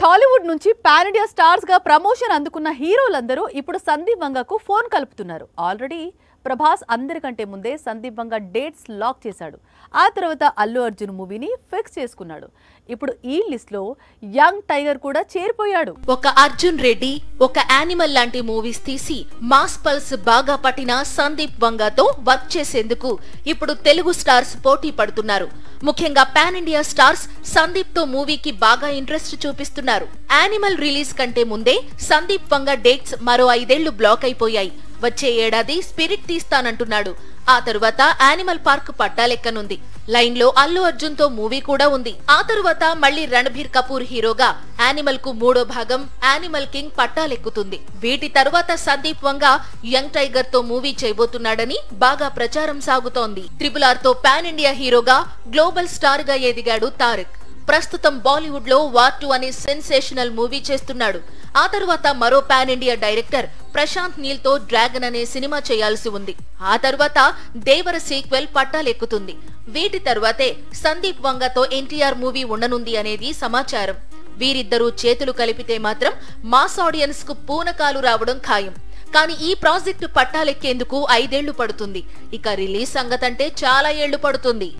టాలీవుడ్ నుంచి pan India stars గా promotion అందుకున్న హీరోలందరూ ఇప్పుడు సందీప్ వంగకు ఫోన్ కలుపుతున్నారు. ఆల్రెడీ ప్రభాస్ అందరికంటే ముందే సందీప్ వంగ డేట్స్ లాక్ చేశాడు. ఆ తర్వాత అల్లు అర్జున్ మూవీని ఫిక్స్ చేసుకున్నాడు. ఇప్పుడు ఈ లిస్ట్ లో యంగ్ టైగర్ కూడా చేరిపోయాడు. ఒక అర్జున్ రెడ్డి, ఒక యానిమల్ లాంటి మూవీస్ తీసి మాస్ పల్స్ బాగా పట్టిన సందీప్ వంగతో వర్క్ చేసేందుకు ఇప్పుడు తెలుగు స్టార్స్ పోటీ పడుతున్నారు. ముఖ్యంగా పాన్ ఇండియా స్టార్స్ సందీప్ తో మూవీకి బాగా ఇంట్రెస్ట్ చూపిస్తున్నారు. యానిమల్ రిలీజ్ కంటే ముందే సందీప్ వంగ డేట్స్ మరో 5 ఏళ్లు బ్లాక్ అయిపోయాయి. వచ్చే ఏడాది స్పిరిట్ తీస్తానంటున్నాడు. ఆ తరువాత యానిమల్ పార్క్ పట్టాలెక్కనుంది. లైన్ లో అల్లు అర్జున్ తో మూవీ కూడా ఉంది. ఆ తరువాత మళ్లీ రణబీర్ కపూర్ హీరోగా యానిమల్ కు 3వ భాగం యానిమల్ కింగ్ పట్టాలెక్కుతుంది. వీటి తరువాత సందీప్ వంగ యంగ్ టైగర్ తో మూవీ చేయబోతున్నాడని బాగా ప్రచారం సాగుతోంది. RRR తో పాన్ ఇండియా హీరోగా గ్లోబల్ స్టార్ గా ఎదిగాడు తారక్. ప్రస్తుతం బాలీవుడ్ లో వార్ 2 అనే సెన్సేషనల్ మూవీ చేస్తున్నాడు. ఆ తరువాత మరో pan India director Prashanth Neel తో డ్రాగన్ అనే సినిమా చేయాల్సి ఉంది. ఆ తరువాత దేవర సీక్వెల్ పట్టాలెక్కుతుంది. వీటి తరువాతే సందీప్ వంగతో ఎన్టీఆర్ మూవీ ఉండనుంది అనేది సమాచారం. వీరిద్దరూ చేతులు కలిపితే మాత్రం మాస్ ఆడియన్స్ కు పూనకాలు రావడం ఖాయం. కానీ ఈ ప్రాజెక్టు పట్టాలెక్కేందుకు 5 ఏళ్లు పడుతుంది. ఇక రిలీజ్ సంగతంటే చాలా ఏళ్లు పడుతుంది.